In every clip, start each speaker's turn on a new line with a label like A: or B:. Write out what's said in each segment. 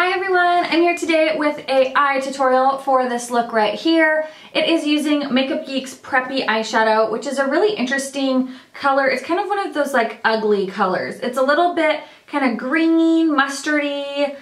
A: Hi everyone, I'm here today with a eye tutorial for this look right here. It is using Makeup Geek's Preppy eyeshadow, which is a really interesting color. It's kind of one of those like ugly colors. It's a little bit kind of green, mustardy,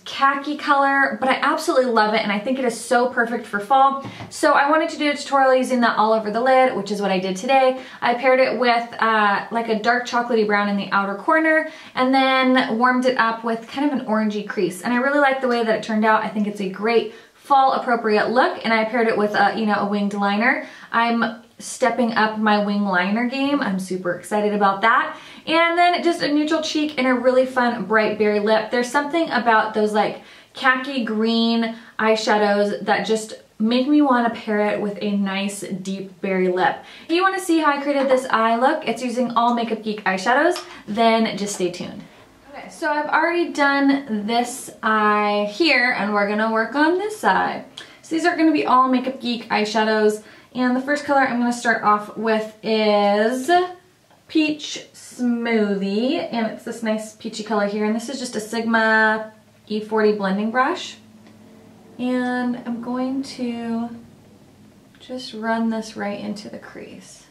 A: khaki color, but I absolutely love it and I think it is so perfect for fall. So I wanted to do a tutorial using that all over the lid, which is what I did today. I paired it with like a dark chocolatey brown in the outer corner and then warmed it up with kind of an orangey crease. And I really like the way that it turned out. I think it's a great fall appropriate look, and I paired it with a winged liner. I'm stepping up my wing liner game. I'm super excited about that. And then just a neutral cheek and a really fun bright berry lip. There's something about those like khaki green eyeshadows that just make me want to pair it with a nice deep berry lip. If you want to see how I created this eye look, it's using all Makeup Geek eyeshadows, then just stay tuned. Okay, so I've already done this eye here and we're gonna work on this eye. So these are gonna be all Makeup Geek eyeshadows. And the first color I'm going to start off with is Peach Smoothie, and it's this nice peachy color here, and this is just a Sigma E40 blending brush. And I'm going to just run this right into the crease,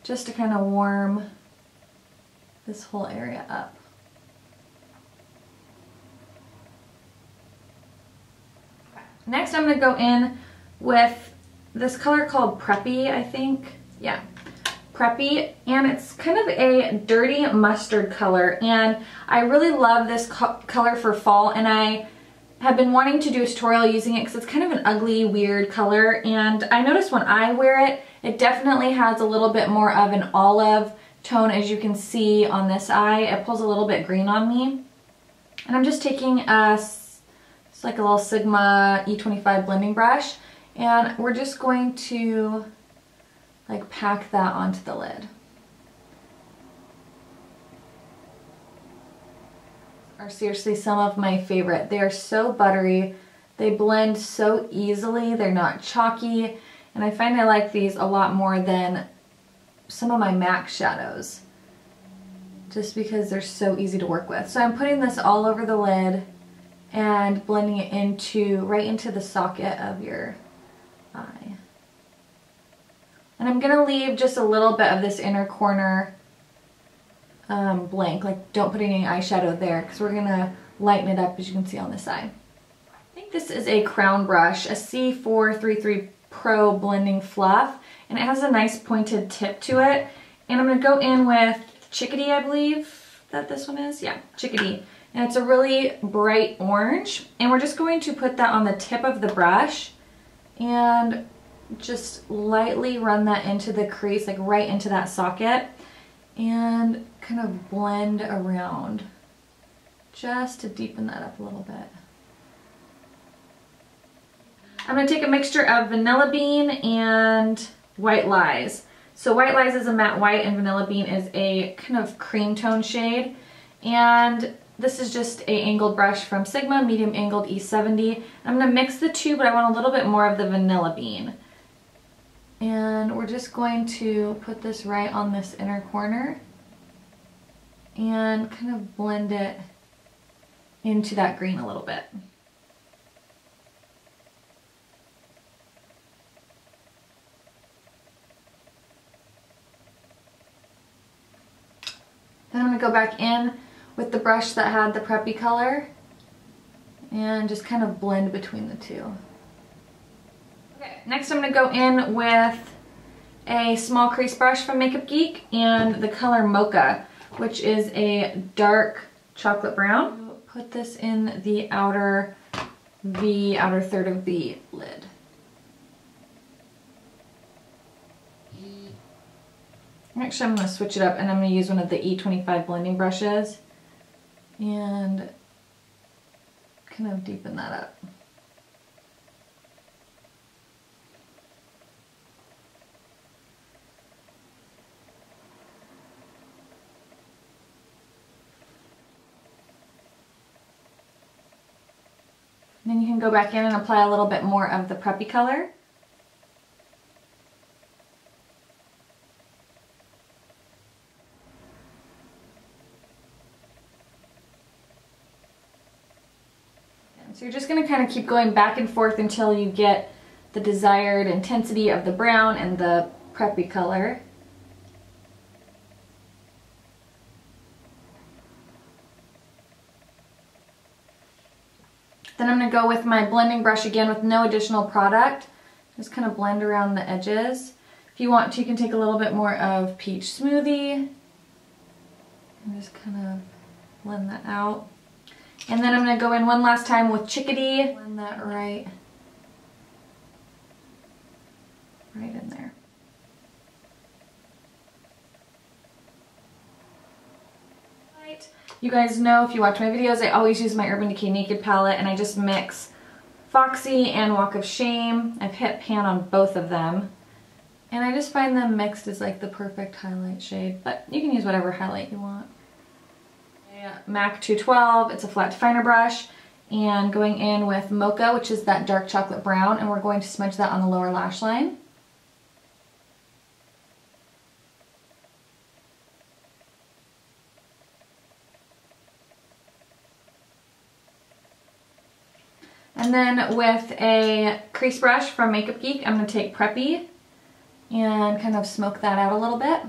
A: just to kind of warm this whole area up. Next I'm going to go in with this color called Preppy, I think. Yeah, Preppy, and it's kind of a dirty mustard color, and I really love this color for fall, and I have been wanting to do a tutorial using it because it's kind of an ugly, weird color, and I noticed when I wear it, it definitely has a little bit more of an olive tone, as you can see on this eye. It pulls a little bit green on me, and I'm just taking it's like a little Sigma E25 blending brush, and we're just going to like pack that onto the lid. Are seriously some of my favorite. They are so buttery. They blend so easily. They're not chalky. And I find I like these a lot more than some of my MAC shadows, just because they're so easy to work with. So I'm putting this all over the lid and blending it right into the socket of your eye. And I'm gonna leave just a little bit of this inner corner blank, like don't put any eyeshadow there because we're gonna lighten it up, as you can see on this side. I think this is a crown brush, a C433 Pro blending fluff, and it has a nice pointed tip to it. And I'm gonna go in with CHICKADEE, I believe that this one is, yeah, CHICKADEE. And it's a really bright orange, and we're just going to put that on the tip of the brush and just lightly run that into the crease, like right into that socket, and kind of blend around just to deepen that up a little bit. I'm going to take a mixture of Vanilla Bean and White Lies. So White Lies is a matte white and Vanilla Bean is a kind of cream tone shade, and this is just a angled brush from Sigma, medium angled E70. I'm going to mix the two, but I want a little bit more of the Vanilla Bean. And we're just going to put this right on this inner corner and kind of blend it into that green a little bit. Then I'm going to go back in with the brush that had the Preppy color and just kind of blend between the two. Okay, next I'm going to go in with a small crease brush from Makeup Geek and the color MOCHA, which is a dark chocolate brown. Put this in the outer third of the lid. Actually, I'm going to switch it up and I'm going to use one of the E25 blending brushes and kind of deepen that up. And then you can go back in and apply a little bit more of the Preppy color. So you're just gonna kind of keep going back and forth until you get the desired intensity of the brown and the preppy color. Then I'm going to go with my blending brush again with no additional product. Just kind of blend around the edges. If you want to, you can take a little bit more of Peach Smoothie and just kind of blend that out. And then I'm going to go in one last time with Chickadee. Blend that right in there. You guys know, if you watch my videos, I always use my Urban Decay Naked palette, and I just mix Foxy and Walk of Shame. I've hit pan on both of them, and I just find them mixed as like the perfect highlight shade, but you can use whatever highlight you want. MAC 212, it's a flat definer brush, and going in with Mocha, which is that dark chocolate brown, and we're going to smudge that on the lower lash line. And then with a crease brush from Makeup Geek, I'm going to take Preppy and kind of smoke that out a little bit.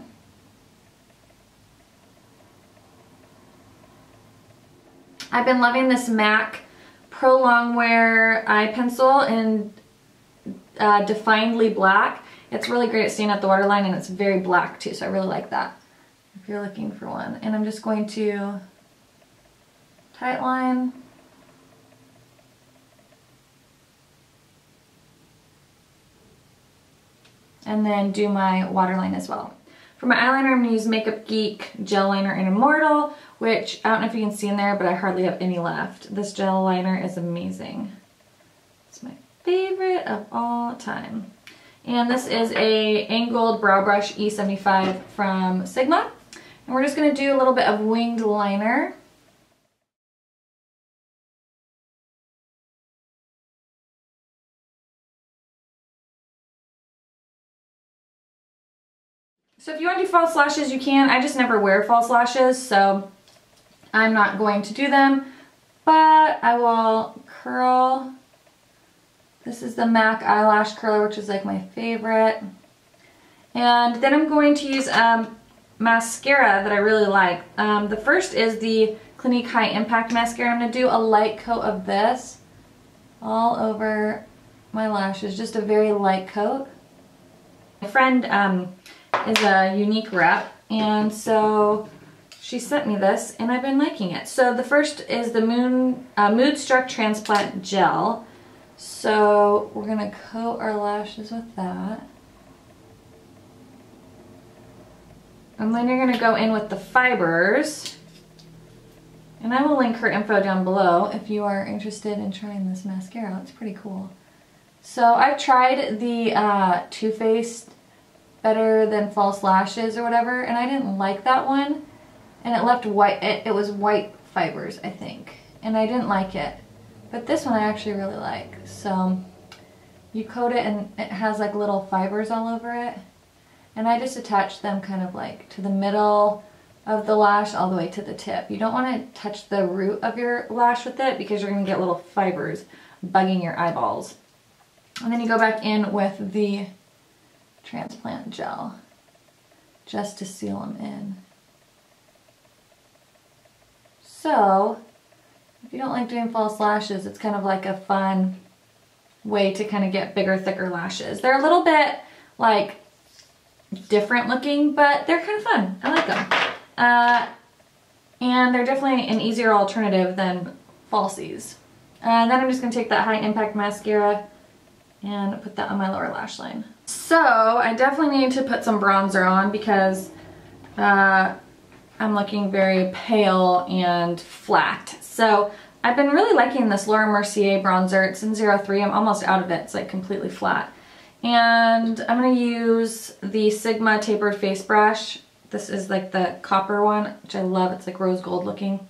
A: I've been loving this MAC Pro Longwear eye pencil in Definedly Black. It's really great at staying at the waterline, and it's very black too, so I really like that if you're looking for one. And I'm just going to tight line. And then do my waterline as well. For my eyeliner, I'm going to use Makeup Geek Gel Liner in Immortal, which I don't know if you can see in there, but I hardly have any left. This gel liner is amazing. It's my favorite of all time. And this is a angled brow brush E75 from Sigma. And we're just going to do a little bit of winged liner. So if you want to do false lashes, you can. I just never wear false lashes, so I'm not going to do them. But I will curl. This is the MAC eyelash curler, which is like my favorite. And then I'm going to use mascara that I really like. The first is the Clinique High Impact Mascara. I'm going to do a light coat of this all over my lashes, just a very light coat. My friend is a Unique rep, and so she sent me this, and I've been liking it. So the first is the Moodstruck Transplant Gel. So we're going to coat our lashes with that. And then you're going to go in with the fibers. And I will link her info down below if you are interested in trying this mascara. It's pretty cool. So I've tried the Too Faced Better Than False Lashes or whatever, and I didn't like that one. And it left white, it was white fibers, I think. And I didn't like it. But this one I actually really like. So you coat it and it has like little fibers all over it. And I just attach them kind of like to the middle of the lash all the way to the tip. You don't want to touch the root of your lash with it because you're going to get little fibers bugging your eyeballs. And then you go back in with the transplant gel just to seal them in. So if you don't like doing false lashes, it's kind of like a fun way to kind of get bigger, thicker lashes. They're a little bit like different looking, but they're kind of fun. I like them. And they're definitely an easier alternative than falsies. And then I'm just going to take that High Impact Mascara and put that on my lower lash line. So I definitely need to put some bronzer on because I'm looking very pale and flat. So I've been really liking this Laura Mercier bronzer. It's in 03. I'm almost out of it. It's like completely flat. And I'm going to use the Sigma Tapered Face Brush. This is like the copper one, which I love. It's like rose gold looking.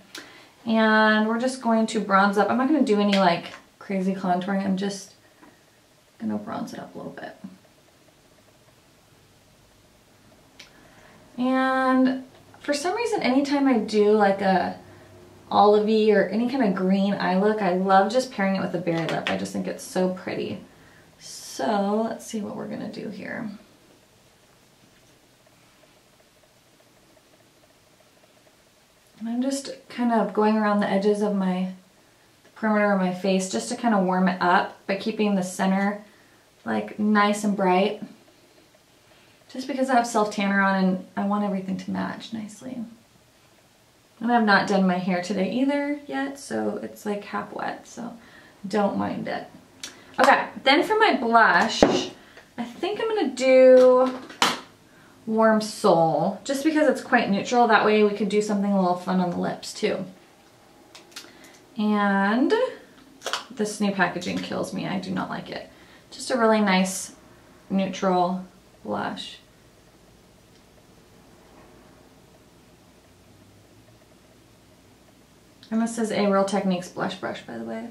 A: And we're just going to bronze up. I'm not going to do any like crazy contouring. I'm just going to bronze it up a little bit. And for some reason, anytime I do like a olivey or any kind of green eye look, I love just pairing it with a berry lip. I just think it's so pretty. So let's see what we're gonna do here. And I'm just kind of going around the edges of my perimeter of my face just to kind of warm it up by keeping the center like nice and bright. Just because I have self tanner on and I want everything to match nicely. And I've not done my hair today either yet, so it's like half wet, so don't mind it. Okay, then for my blush, I think I'm gonna do Warm Soul, just because it's quite neutral. That way we could do something a little fun on the lips too. And this new packaging kills me. I do not like it. Just a really nice neutral blush. And this is a Real Techniques blush brush, by the way.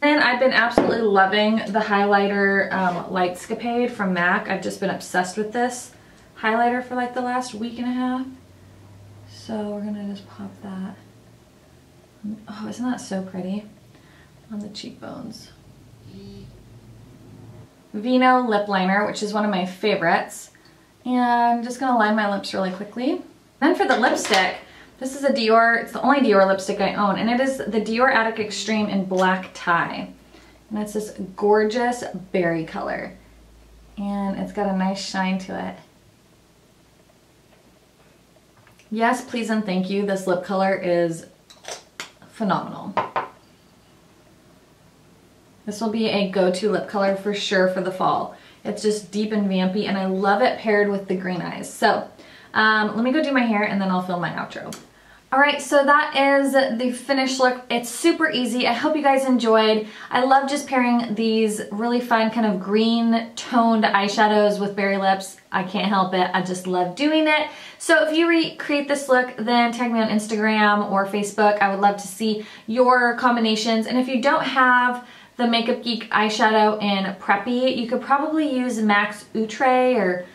A: And I've been absolutely loving the highlighter Lightscapade from MAC. I've just been obsessed with this highlighter for like the last week and a half. So we're gonna just pop that. Oh, isn't that so pretty? On the cheekbones. Vino lip liner, which is one of my favorites. And I'm just gonna line my lips really quickly. Then for the lipstick, this is a Dior, it's the only Dior lipstick I own, and it is the Dior Addict Extreme in Black Tie. And it's this gorgeous berry color. And it's got a nice shine to it. Yes, please and thank you. This lip color is phenomenal. This will be a go-to lip color for sure for the fall. It's just deep and vampy, and I love it paired with the green eyes. So let me go do my hair and then I'll film my outro. Alright, so that is the finished look. It's super easy. I hope you guys enjoyed. I love just pairing these really fun kind of green toned eyeshadows with berry lips. I can't help it. I just love doing it. So if you recreate this look, then tag me on Instagram or Facebook. I would love to see your combinations. And if you don't have the Makeup Geek eyeshadow in Preppy, you could probably use MAxx Outre or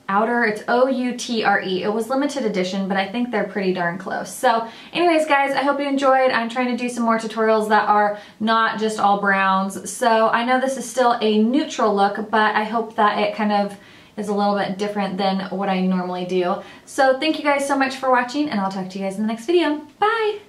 A: Outer, it's O-U-T-R-E. It was limited edition, but I think they're pretty darn close. So anyways, guys, I hope you enjoyed. I'm trying to do some more tutorials that are not just all browns. So I know this is still a neutral look, but I hope that it kind of is a little bit different than what I normally do. So thank you guys so much for watching, and I'll talk to you guys in the next video. Bye!